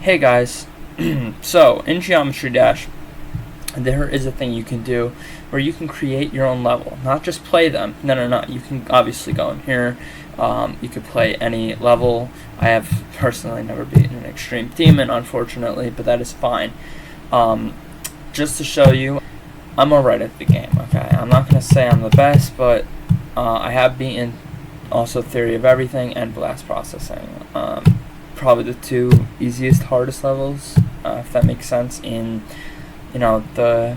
Hey guys, so in Geometry Dash, there is a thing you can do where you can create your own level, not just play them. No. You can obviously go in here. You could play any level. I have personally never beaten an Extreme Demon, unfortunately, but that is fine. Just to show you, I'm alright at the game. Okay, I'm not gonna say I'm the best, but I have beaten also Theory of Everything and Blast Processing. Probably the two easiest, hardest levels, if that makes sense, in the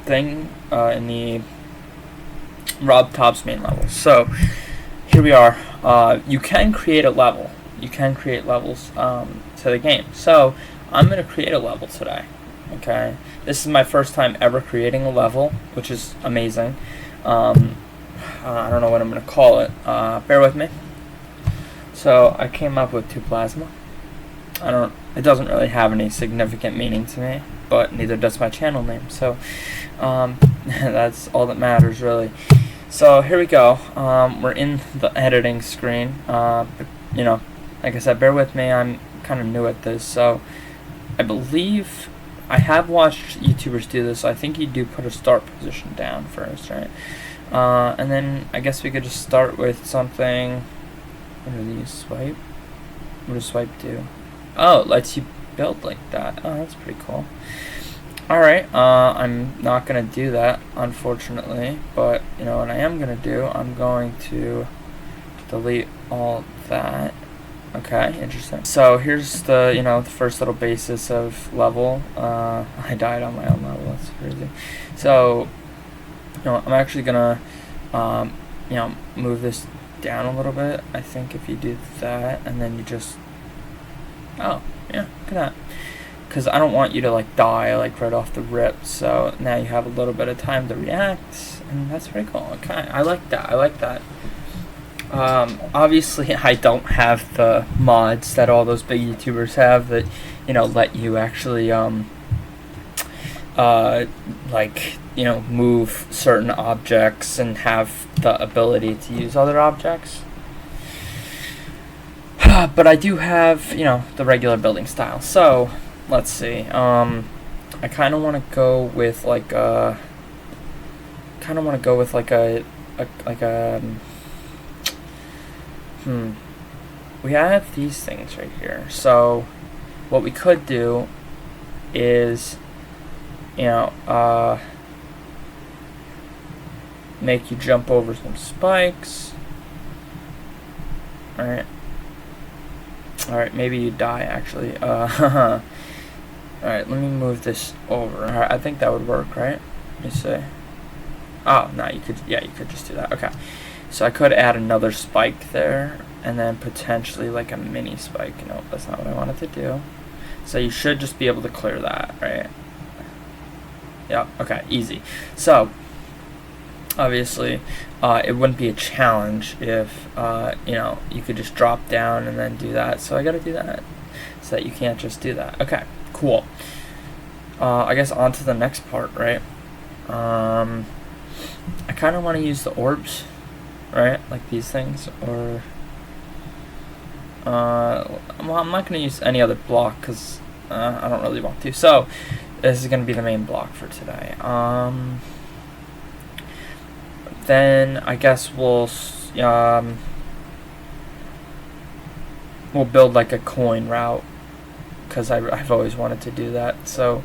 thing in the Rob Top's main level. So here we are. You can create a level. You can create levels to the game. So I'm going to create a level today. Okay, this is my first time ever creating a level, which is amazing. I don't know what I'm going to call it. Bear with me. So I came up with 2 plasma. It doesn't really have any significant meaning to me, but neither does my channel name. So that's all that matters, really. So here we go. We're in the editing screen. Like I said, bear with me. I'm kind of new at this, so I believe I have watched YouTubers do this. So I think you do put a start position down first, right? And then I guess we could just start with something. What do these swipe? What does swipe do? Oh, it lets you build like that. Oh, that's pretty cool. Alright, I'm not going to do that, unfortunately. But, what I am going to do, I'm going to delete all that. Okay, interesting. So here's the, the first little basis of level. I died on my own level. That's crazy. So, I'm actually going to, move this down a little bit. I think if you do that and then you just look at that, because I don't want you to die right off the rip, so now you have a little bit of time to react, and that's pretty cool. Okay, I like that. Obviously I don't have the mods that all those big YouTubers have that let you actually move certain objects and have the ability to use other objects. But I do have, the regular building style. So, let's see. I kind of want to go with we have these things right here. So, what we could do is, make you jump over some spikes. Alright, maybe you die, actually. Alright, let me move this over. Alright, I think that would work, right? Let me see. Oh, no, you could just do that. Okay. So I could add another spike there, and then potentially a mini spike. No, that's not what I wanted to do. So you should just be able to clear that, right? Yep, okay, easy. So, obviously, it wouldn't be a challenge if, you could just drop down and then do that. So I gotta do that, so that you can't just do that. Okay, cool. I guess on to the next part, right? I kind of want to use the orbs, right? Like these things, or... well, I'm not going to use any other block, because I don't really want to. So, this is going to be the main block for today. Then I guess we'll build a coin route, because I've always wanted to do that. So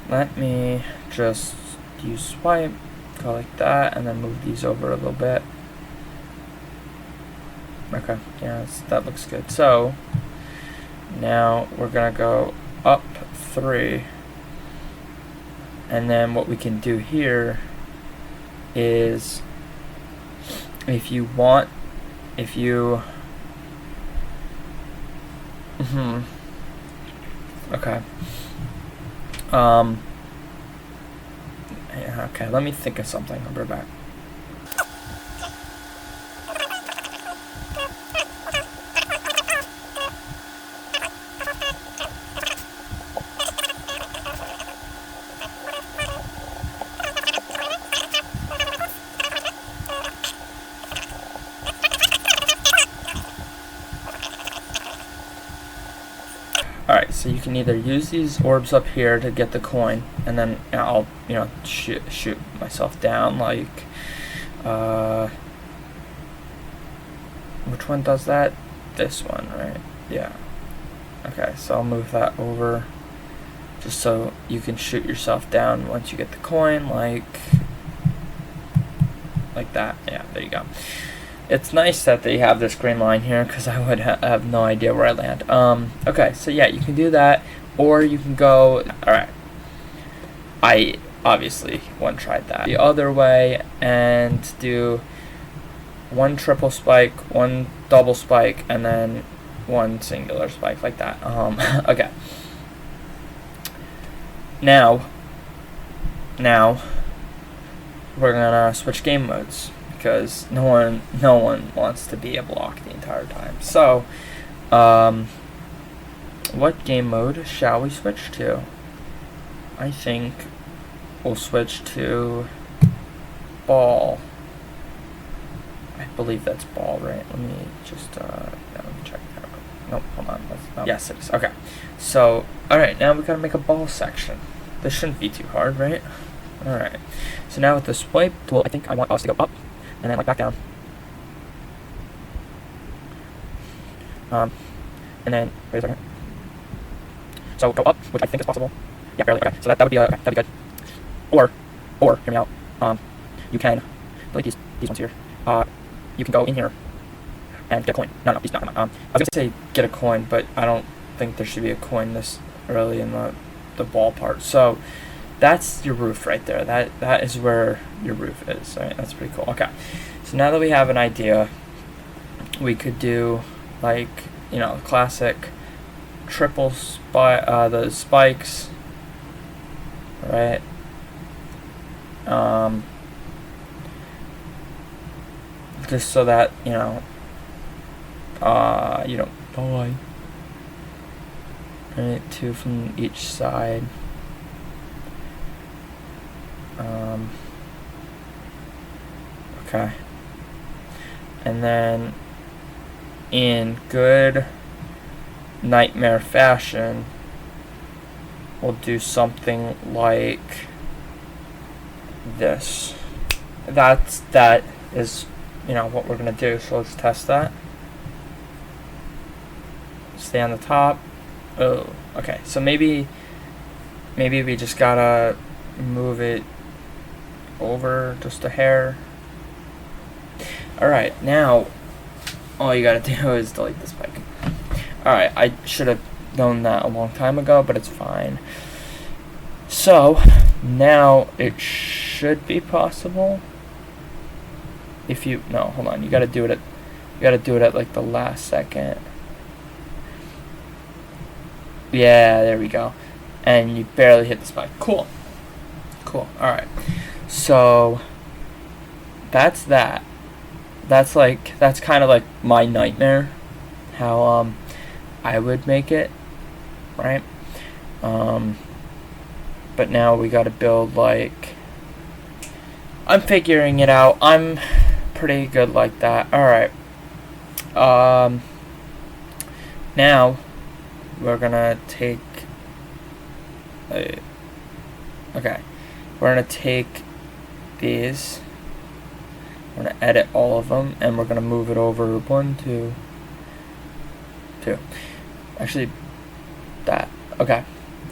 let me just use swipe, go like that, and then move these over a little bit. Okay, yeah, that looks good. So now we're gonna go up 3, and then what we can do here is, if you okay, okay, let me think of something. I'll be right back. Alright, so you can either use these orbs up here to get the coin, and then I'll, shoot myself down, like, which one does that? This one, right? Yeah. Okay, so I'll move that over, just so you can shoot yourself down once you get the coin, like that. Yeah, there you go. It's nice that they have this green line here, because I would have no idea where I land. Okay, so yeah, you can do that, or you can go, alright, I obviously one-tried that the other way, and do one triple spike, one double spike, and then one singular spike, like that. Okay. Now, we're gonna switch game modes, because no one wants to be a block the entire time. So, what game mode shall we switch to? I think we'll switch to ball. I believe that's ball, right? Let me just let me check that out. Nope, hold on. Yes, it is. Okay. So, alright, now we gotta make a ball section. This shouldn't be too hard, right? Alright. So now with the swipe tool, I think I want us to go up and then like back down. And then wait a second. So go up, which I think is possible. Yeah, barely. Okay. So that would be okay, that'd be good. Or hear me out. You can delete these ones here. You can go in here and get a coin. No, these not. I was gonna say get a coin, but I don't think there should be a coin this early in the ball part. So that's your roof right there. That is where your roof is. Right? That's pretty cool. Okay. So now that we have an idea, we could do like classic triple the spikes, right? Just so that you don't die. Right, 2 from each side. Okay. And then in good nightmare fashion, we'll do something like this. That is what we're gonna do. So let's test that. Stay on the top. Oh, okay. So maybe we just gotta move it over just a hair. Alright, now all you gotta do is delete the spike. Alright, I should have known that a long time ago, but it's fine. So now it should be possible. If you hold on, you gotta do it at like the last second. Yeah, there we go. And you barely hit the spike. Cool. Alright. So that's that. That's kind of like my nightmare. How I would make it. Right? But now we gotta build like I'm figuring it out. I'm pretty good like that. Alright. Now we're gonna take we're gonna take these, we're gonna edit all of them, and we're gonna move it over 1, 2, 2. Actually, that. Okay,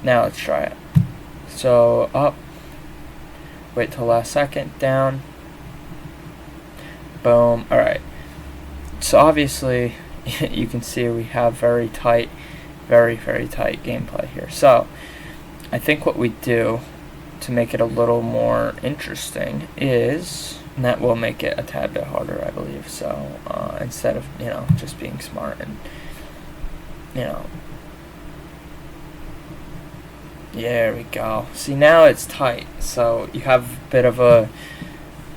now let's try it. So up, wait till last second, down, boom. Alright, so obviously you can see we have very tight gameplay here. So I think what we do to make it a little more interesting is, and that will make it a tad bit harder, I believe. So instead of just being smart and there we go. See, now it's tight, so you have a bit of a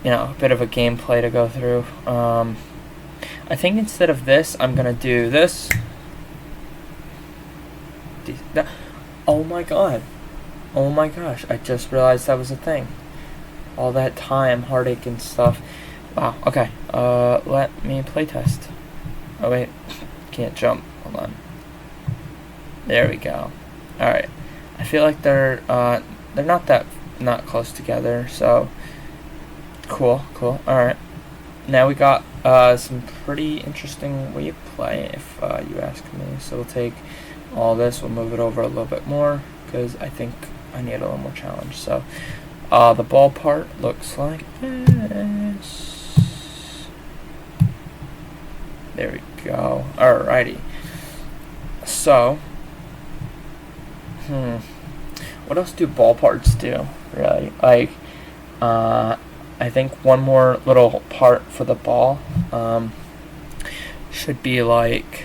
gameplay to go through. I think instead of this, I'm gonna do this. Oh my god. Oh my gosh, I just realized that was a thing. All that time, heartache and stuff. Wow, okay. Let me playtest. Oh wait, can't jump. Hold on. There we go. All right. I feel like they're not close together. So cool. All right. Now we got some pretty interesting wave play, if you ask me. So we'll take all this, we'll move it over a little bit more because I think I need a little more challenge. So the ball part looks like this. There we go. Alrighty. So, what else do ball parts do? Really? Like, I think one more little part for the ball should be like.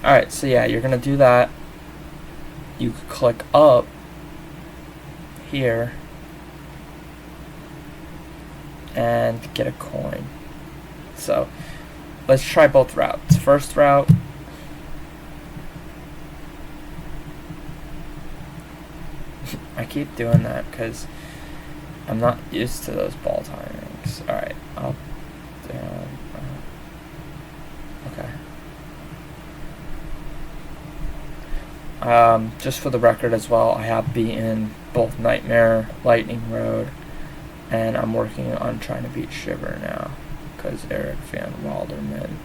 Alright, so yeah, you're gonna do that. You could click up here and get a coin. So let's try both routes. First route, I keep doing that because I'm not used to those ball timings. Alright, up, down, okay. Just for the record as well, I have beaten both Nightmare, Lightning Road, and I'm working on trying to beat Shiver now, because Eric Van Wilderman.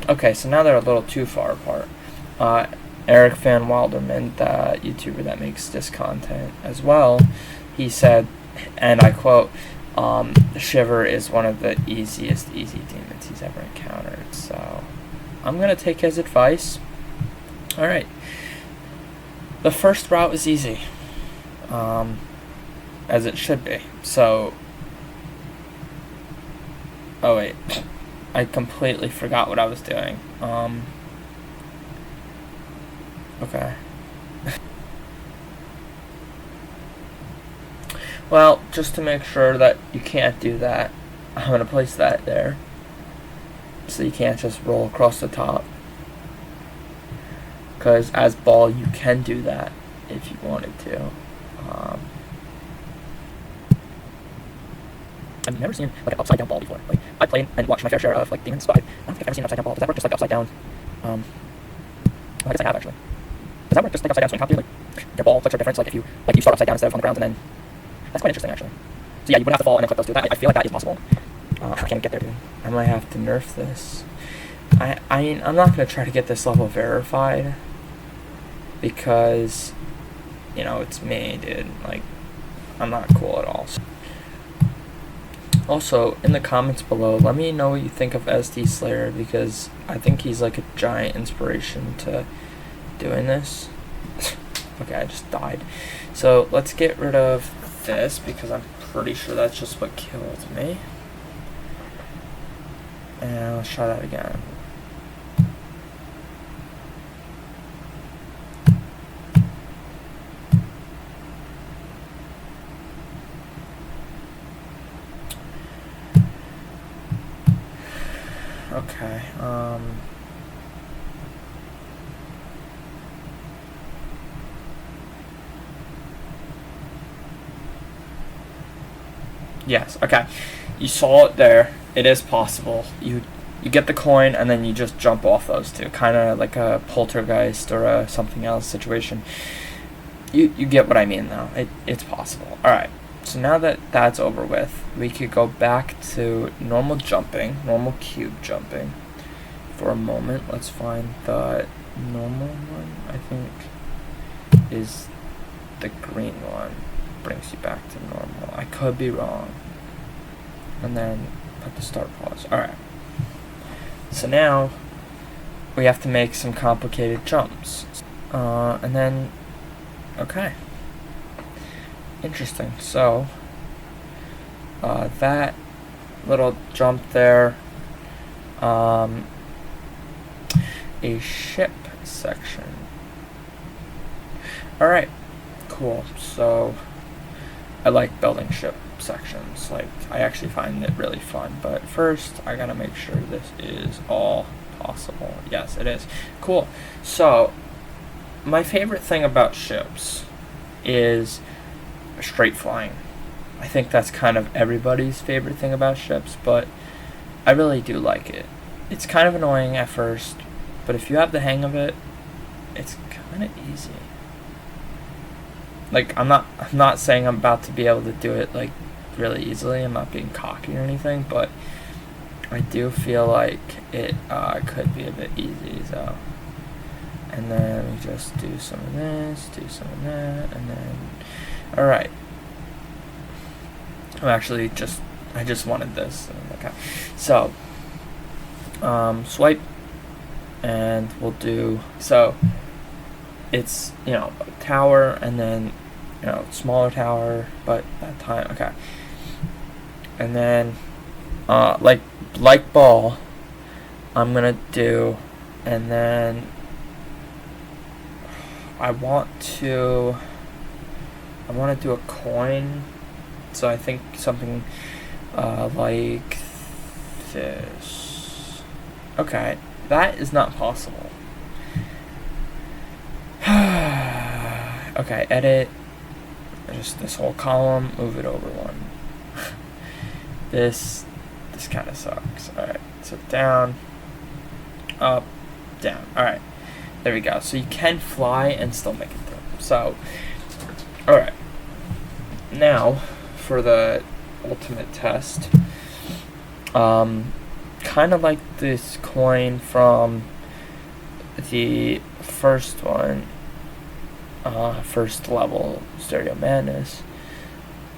Okay, so now they're a little too far apart. Eric Van Wilderman, the YouTuber that makes this content as well, he said, and I quote, Shiver is one of the easiest easy demons he's ever encountered, so I'm going to take his advice. Alright, the first route is easy, as it should be. So, oh wait, I completely forgot what I was doing. Okay. Well, just to make sure that you can't do that, I'm going to place that there, so you can't just roll across the top. Because as ball, you can do that if you wanted to. I've never seen like an upside down ball before. Like I played and watched my fair share of like demons, but I don't think I've ever seen an upside down ball. Does that work just like upside down? Well, I guess I have actually. Does that work just like upside down swing top? Like your ball clicks are different. So like if you start upside down instead of on the ground, and then that's quite interesting actually. So yeah, you wouldn't have to fall and then click those two. I feel like that is possible. I can't get there, dude. I might have to nerf this. I'm not gonna try to get this level verified. Because, you know, it's me, dude. Like, I'm not cool at all. Also, in the comments below, let me know what you think of SD Slayer, because I think he's like a giant inspiration to doing this. Okay, I just died. So, let's get rid of this, because I'm pretty sure that's just what killed me. And let's try that again. Okay, yes, okay. You saw it there. It is possible. You get the coin and then you just jump off those two. Kind of like a poltergeist or a something else situation. You get what I mean though. It's possible. Alright. So now that that's over with, we could go back to normal jumping, normal cube jumping for a moment. Let's find the normal one, I think, is the green one. Brings you back to normal. I could be wrong. And then put the start pause. Alright. So now we have to make some complicated jumps. And then, okay. Interesting. So, that little jump there, a ship section. Alright, cool. So, I like building ship sections. Like, I actually find it really fun. But first, I gotta make sure this is all possible. Yes, it is. Cool. So, my favorite thing about ships is straight flying. I think that's kind of everybody's favorite thing about ships, but I really do like it. It's kind of annoying at first, but if you have the hang of it, it's kind of easy. Like, I'm not saying I'm about to be able to do it like really easily. I'm not being cocky or anything, but I do feel like it could be a bit easy. So, and then we just do some of this, do some of that, and then all right. I just wanted this. Okay, so swipe, and we'll do so. It's a tower, and then smaller tower, but that time okay. And then like ball, I'm gonna do, and then I want to do a coin. So I think something like this. Okay, that is not possible. Okay, edit. Just this whole column, move it over one. This kind of sucks. Alright, so down, up, down. Alright, there we go. So you can fly and still make it through. So, alright. Now, for the ultimate test, kind of like this coin from the first one, first level Stereo Madness.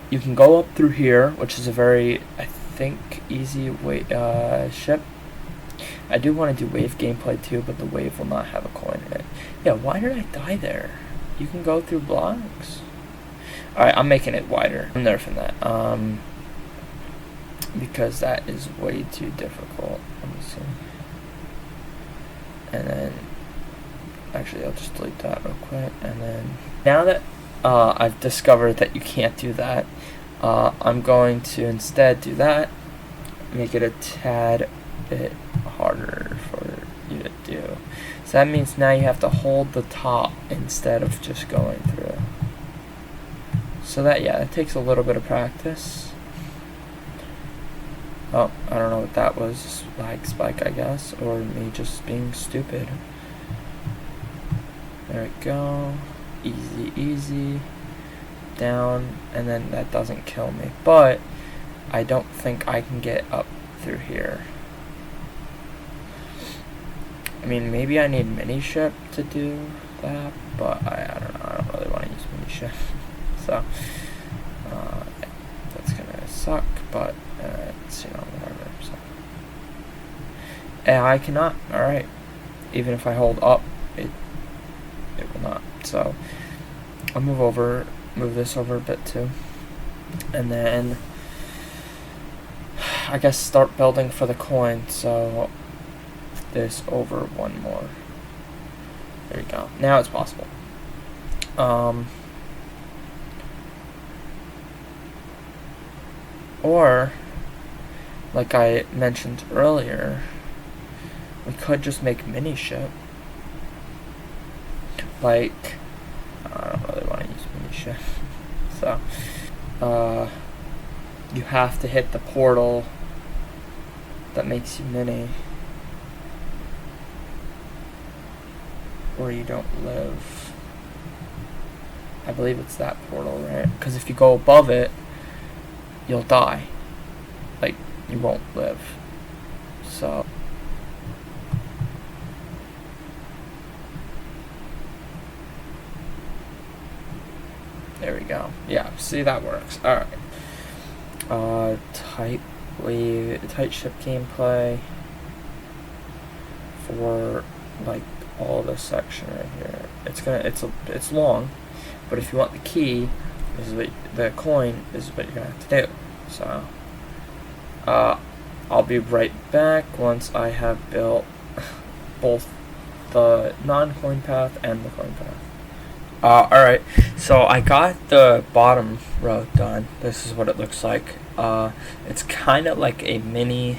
You can go up through here, which is a very, I think, easy ship. I do want to do wave gameplay too, but the wave will not have a coin in it. Yeah, why did I die there? You can go through blocks. Alright, I'm making it wider. I'm nerfing that. Because that is way too difficult. Let me see. And then, actually, I'll just delete that real quick. And then, now that I've discovered that you can't do that, I'm going to instead do that. Make it a tad bit harder for you to do. So that means now you have to hold the top instead of just going through. So that, yeah, it takes a little bit of practice. Oh, I don't know what that was. Lag spike, I guess. Or me just being stupid. There we go. Easy, easy. Down. And then that doesn't kill me. But I don't think I can get up through here. I mean, maybe I need mini ship to do that. But I don't know. I don't really want to use mini ship. So, that's gonna suck, but it's, whatever. So, and I cannot. All right, even if I hold up, it will not. So, I'll move this over a bit too, and then I guess start building for the coin. So, this over one more. There you go. Now it's possible. Or, like I mentioned earlier, we could just make mini ship. Like, I don't really want to use mini ship. So, you have to hit the portal that makes you mini, or you don't live. I believe it's that portal, right? Because if you go above it, you'll die. Like, you won't live. So, there we go. Yeah, see, that works. Alright. Tight ship gameplay for like all this section right here. It's long, but if you want the key, this is what the coin is what you're gonna have to do. So, I'll be right back once I have built both the non-coin path and the coin path. Alright, so I got the bottom row done. This is what it looks like. It's kind of like a mini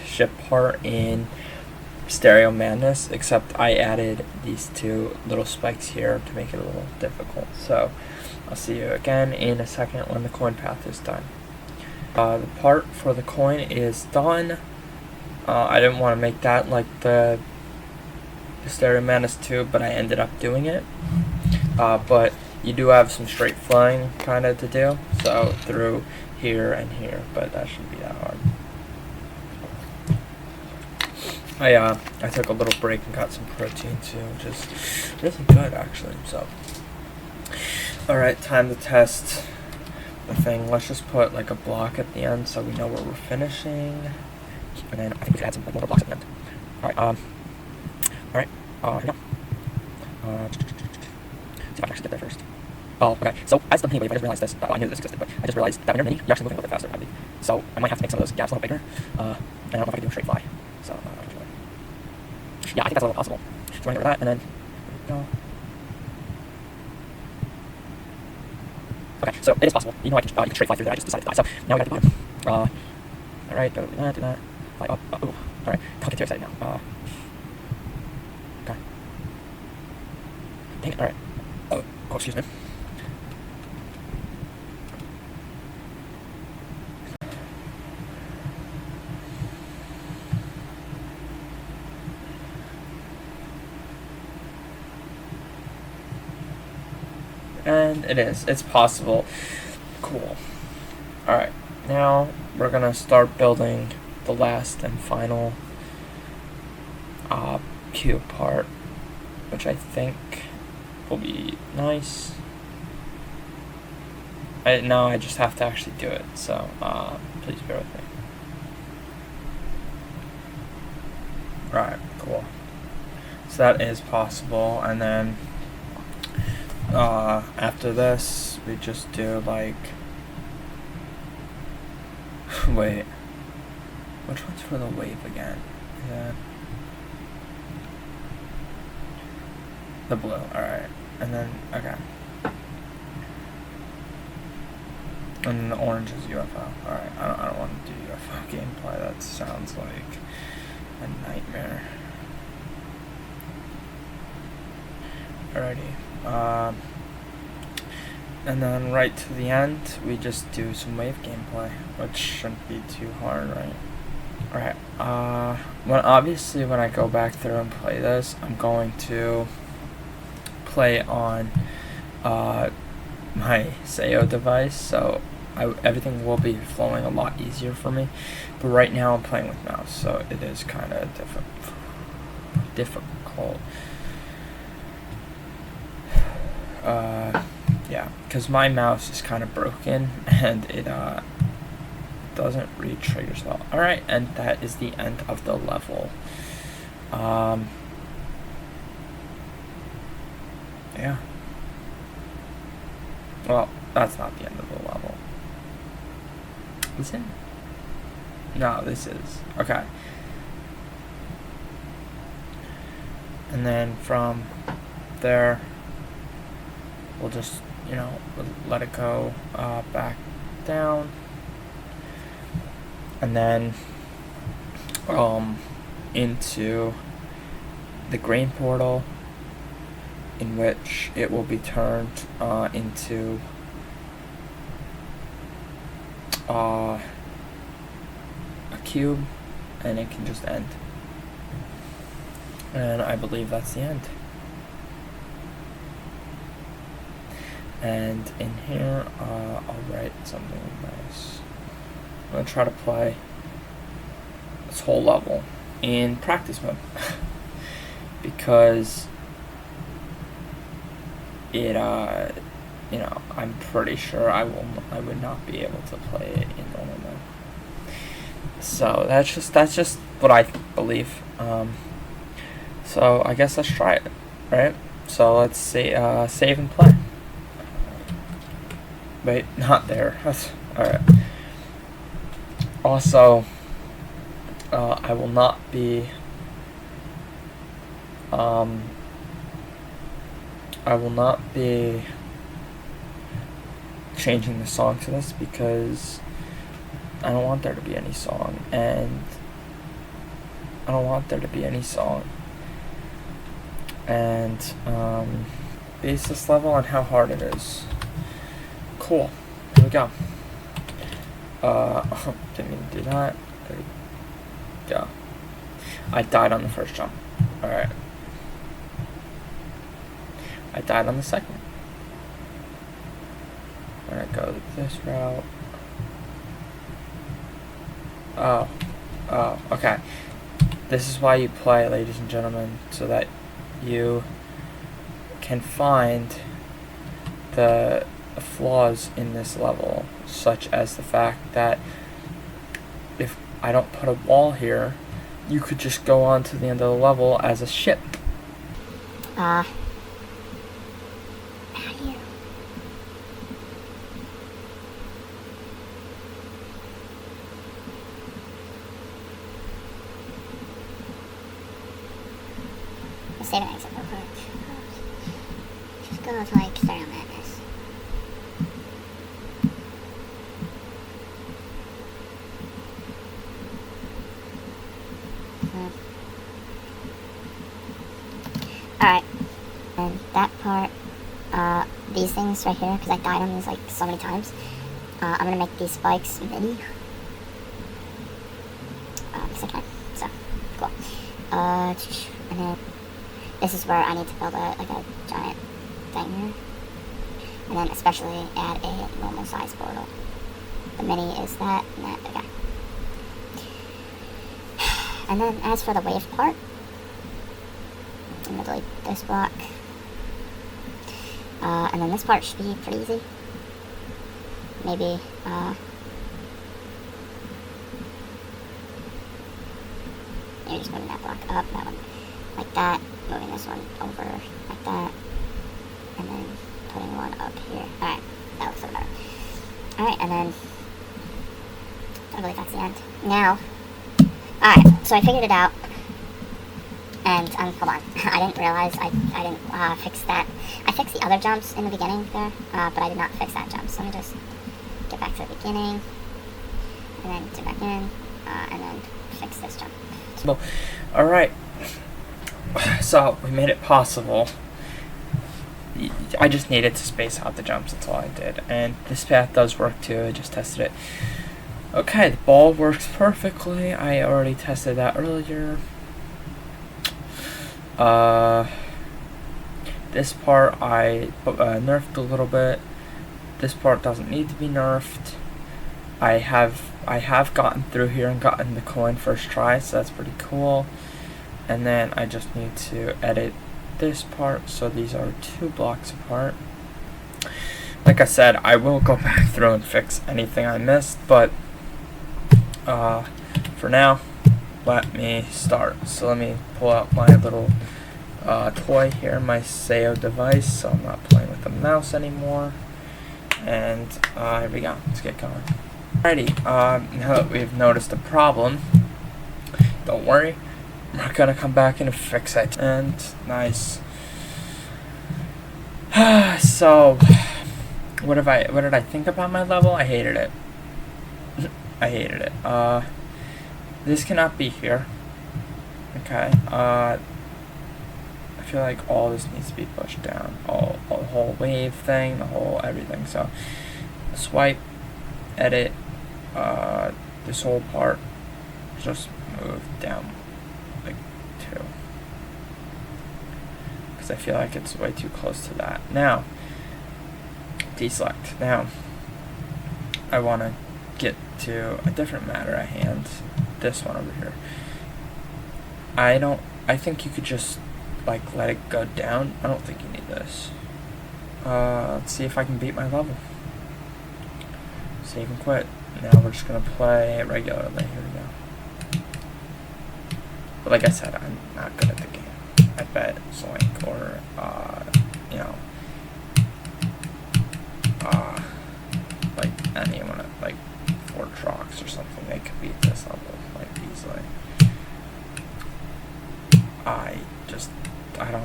ship part in Stereo Madness, except I added these two little spikes here to make it a little difficult. So I'll see you again in a second when the coin path is done. The part for the coin is done. I didn't want to make that like the Stereo Madness 2, but I ended up doing it. But you do have some straight flying kind of to do, so through here and here, but that shouldn't be that hard. I took a little break and got some protein too, which is really good actually. So, all right, time to test the thing. Let's just put like a block at the end so we know where we're finishing, and then I think we should add some like more blocks at the end. All right, here we go. See if I can actually get there first. Oh, okay. So as the mini wave, I just realized this. I knew this existed, but I just realized that when you're mini, you're actually moving a little bit faster, I believe. So I might have to make some of those gaps a little bigger. And I don't know if I can do a straight fly. So yeah, I think that's a little possible. So we're gonna get rid of that, and then there we go. Okay, so it is possible. You know, you can straight fly through there. I just decided to die. So now we got the bottom. All right, go do that. Fly up. Ooh. All right, don't get too excited now. Okay. Dang it. All right. Oh, excuse me. And it is. It's possible. Cool. Alright, now we're gonna start building the last and final cube part, which I think will be nice. Now I just have to actually do it, so please bear with me. Alright, cool. So that is possible, and then after this we just do like wait, which one's for the wave again? Yeah, the blue. Alright, and then okay, and the orange is UFO. Alright, I don't want to do UFO gameplay. That sounds like a nightmare. Alrighty. And then right to the end, we just do some wave gameplay, which shouldn't be too hard, right? Alright, obviously when I go back through and play this, I'm going to play on my Sayo device, so everything will be flowing a lot easier for me. But right now I'm playing with mouse, so it is kind of difficult. Yeah, because my mouse is kind of broken and it doesn't read triggers well. Alright, and that is the end of the level. Yeah. Well, that's not the end of the level. Is it? No, this is. Okay. And then from there, we'll just, let it go back down, and then into the green portal, in which it will be turned into a cube, and it can just end. And I believe that's the end. And in here, I'll write something nice. I'm going to try to play this whole level in practice mode. Because it, I'm pretty sure I would not be able to play it in normal mode. So that's just what I believe. So I guess let's try it, right? So let's say save and play. Wait, not there. Alright. Also, I will not be be changing the song to this because I don't want there to be any song, and I don't want there to be any song. And base this level on how hard it is. Cool. Here we go. Didn't mean to do that. There we go. I died on the first jump. Alright. I died on the second. I'm gonna go this route. Oh, okay. This is why you play, ladies and gentlemen, so that you can find the flaws in this level, such as the fact that if I don't put a wall here, you could just go on to the end of the level as a ship. How do you... Let's save an exit real quick. Just go to like start on madness. Alright. And that part, these things right here, because I died on these like so many times, I'm gonna make these spikes mini. Because I can. So, cool. And then this is where I need to build a giant thing here. And then especially add a normal size portal. The mini is that and that, okay. And then as for the wave part, I'm gonna delete this block. And then this part should be pretty easy. Maybe, maybe just moving that block up, that one like that, moving this one over like that, and then putting one up here. Alright, that looks a little better. Alright, and then I believe that's the end. Now, alright, so I figured it out. And, hold on, I didn't realize I didn't fix that. I fixed the other jumps in the beginning there, but I did not fix that jump. So let me just get back to the beginning, and then zoom back in, and then fix this jump. Well, alright, so we made it possible. I just needed to space out the jumps, that's all I did. And this path does work too, I just tested it. Okay, the ball works perfectly. I already tested that earlier. This part I nerfed a little bit. This part doesn't need to be nerfed. I have gotten through here and gotten the coin first try, so that's pretty cool. And then I just need to edit this part, so these are 2 blocks apart. Like I said, I will go back through and fix anything I missed, but for now, let me start. So let me pull out my little toy here, my Sayo device, so I'm not playing with the mouse anymore. And here we go, let's get going. Alrighty, now that we've noticed the problem, don't worry, we're gonna come back and fix it. And nice. So, what did I think about my level? I hated it. I hated it. This cannot be here. Okay. I feel like all this needs to be pushed down. All the whole wave thing, the whole everything. So, swipe, edit, this whole part, just move down like 2. Because I feel like it's way too close to that. Now, deselect. Now, I want to get to a different matter at hand. This one over here. I think you could just like let it go down. I don't think you need this. Let's see if I can beat my level. Save and quit. Now we're just gonna play regularly. Here we go. But like I said, I'm not good at the game. I bet Zoink or you know, like anyone at like Fortrox or something, they could beat this level like easily.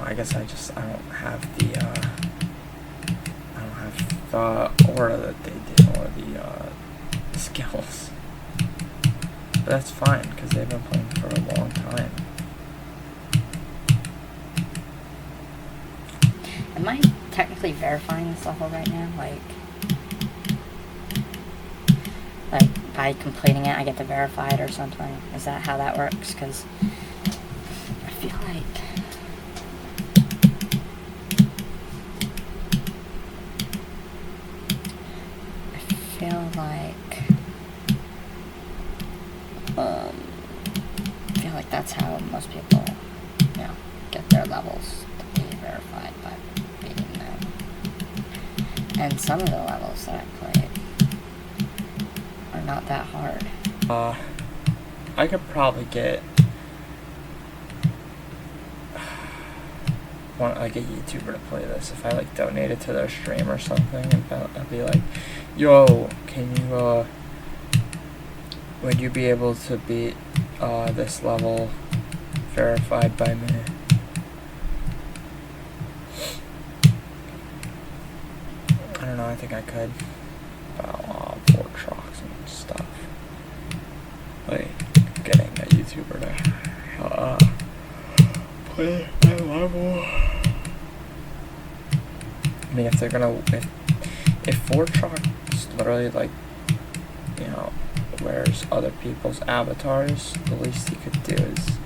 I guess I don't have the the aura that they did, or the skills. But that's fine, because they've been playing for a long time. Am I technically verifying this level right now? Like by completing it, I get to verify it or something? Is that how that works? Because I feel like... I feel like that's how most people, get their levels to be verified by beating them. And some of the levels that I played are not that hard. I could probably get a YouTuber to play this if I donated to their stream or something, and I'd be like, yo, can you would you be able to beat this level verified by me? I don't know, I think I could. About Vortrox and stuff. Getting a YouTuber to play my level. I mean, if they're gonna, if Vortrox literally wears other people's avatars, the least he could do is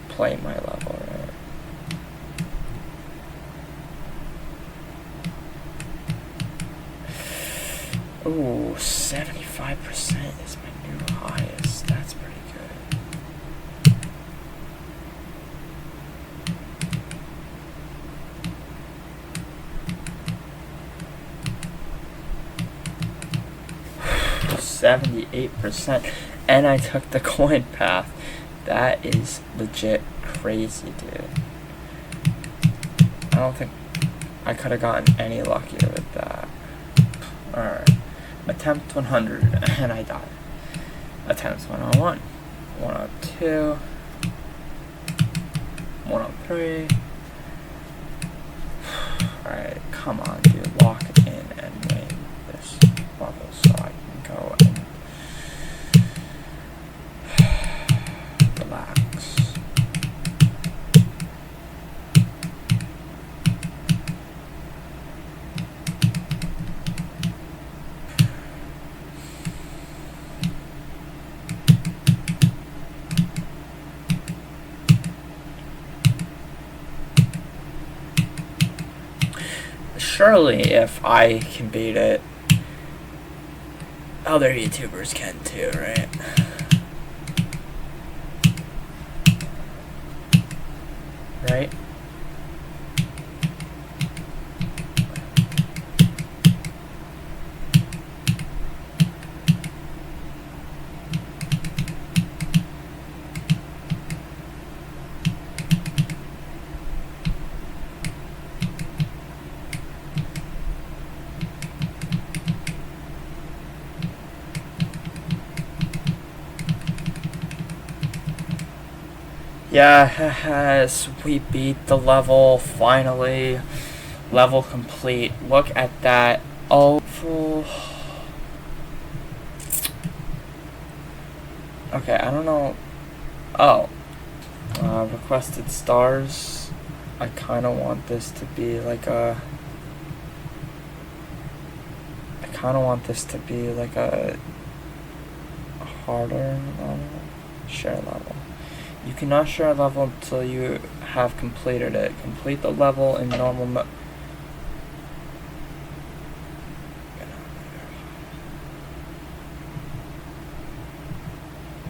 play my level, right? Ooh, 75% is my new highest. That's pretty good. %78%, and I took the coin path. That is legit crazy, dude. I don't think I could have gotten any luckier with that. Alright. Attempt 100, and I died. Attempt 101, 102, 103. Alright, come on, dude. Lock it in and win this level so I can go and relax. Surely, if I can beat it, other YouTubers can too, right? Right? Yes, we beat the level, finally. Level complete. Look at that. Oh, okay, I don't know. Oh. Requested stars. I kind of want this to be like a... harder level. Share level. You cannot share a level until you have completed it. Complete the level in normal mode.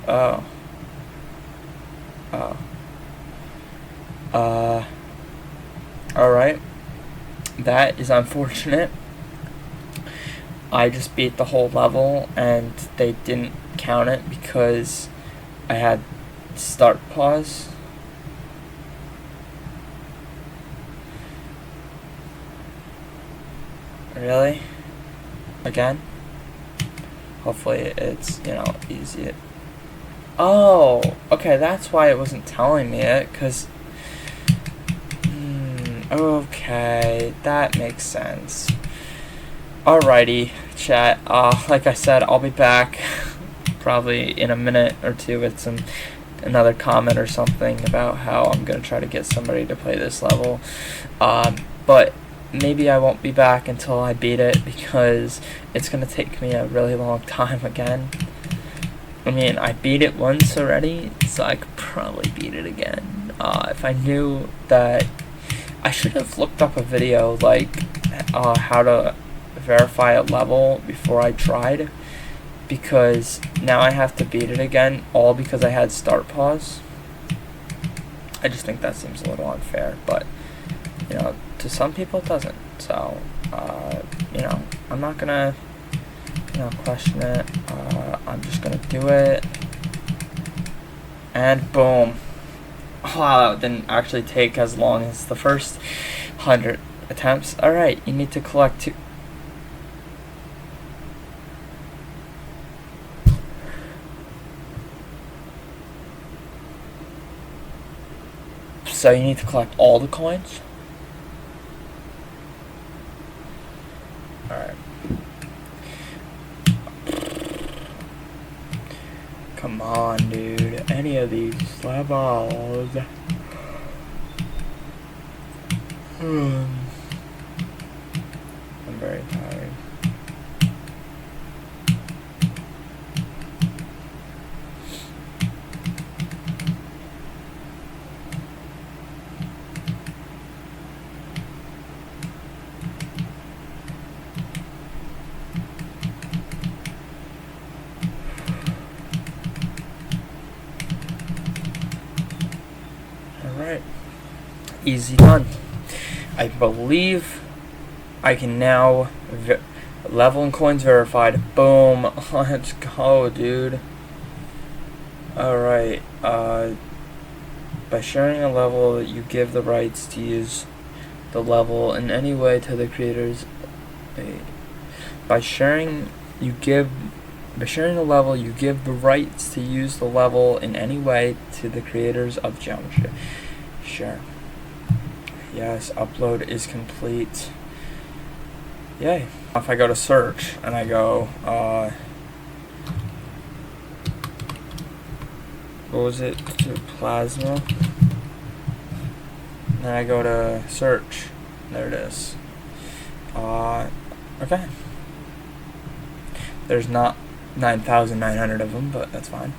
Oh. Alright. That is unfortunate. I just beat the whole level and they didn't count it because I had start pause. Really? Again? Hopefully it's, easy. Oh, okay, that's why it wasn't telling me it, because... okay, that makes sense. Alrighty, chat. Like I said, I'll be back probably in a minute or two with another comment or something about how I'm gonna try to get somebody to play this level. But maybe I won't be back until I beat it, because it's gonna take me a really long time again. I mean, I beat it once already, so I could probably beat it again. If I knew that, I should have looked up a video like how to verify a level before I tried, because now I have to beat it again, all because I had start pause. I just think that seems a little unfair, but you know, to some people it doesn't. So you know, I'm not gonna question it. I'm just gonna do it, and boom. Wow, that didn't actually take as long as the first 100 attempts. Alright, you need to collect 2. So you need to collect all the coins. Alright. Come on, dude. Any of these levels. I'm very tired. Alright. Easy done. I believe I can now level and coins verified. Boom. Let's go, dude. Alright. By sharing a level, you give the rights to use the level in any way to the creators. By sharing a level, you give the rights to use the level in any way to the creators of Geometry. Share. Yes, upload is complete. Yay. If I go to search and I go, what was it? To Plasma. Then I go to search. There it is. Okay. There's not 9,900 of them, but that's fine.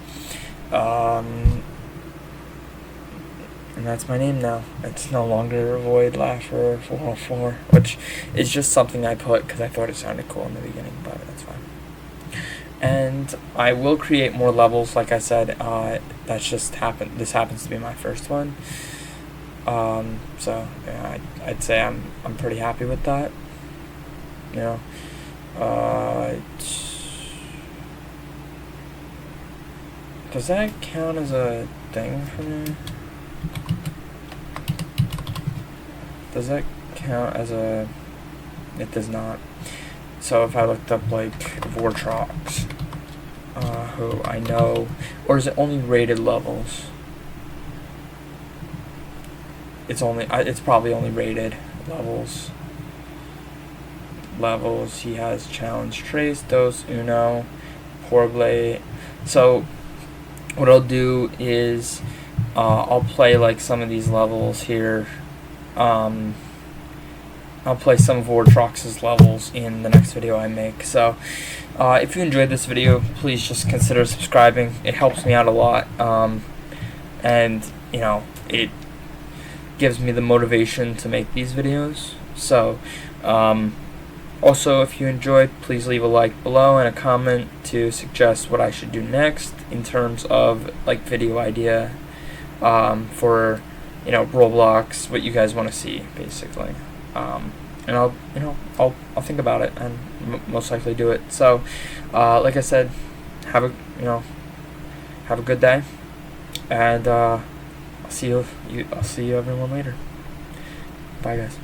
And that's my name now. It's no longer Void Lasher 404, which is just something I put because I thought it sounded cool in the beginning, but that's fine. And I will create more levels, like I said. That's just happened. This happens to be my first one. So yeah, I'd say I'm pretty happy with that. You know, does that count as a thing for me? Does that count as a... It does not. So if I looked up like Vortrox, who I know, or is it only rated levels? It's probably only rated levels. He has Challenge Trace, Dos Uno, Porble. So what I'll do is I'll play like some of these levels here. I'll play some of Vortrox's levels in the next video I make. So if you enjoyed this video, please just consider subscribing. It helps me out a lot, and you know, it gives me the motivation to make these videos. So also, if you enjoyed, please leave a like below and a comment to suggest what I should do next in terms of like video idea for, you know, Roblox, what you guys want to see basically. And I'll think about it and most likely do it. So like I said, have a good day, and I'll see you everyone later. Bye guys.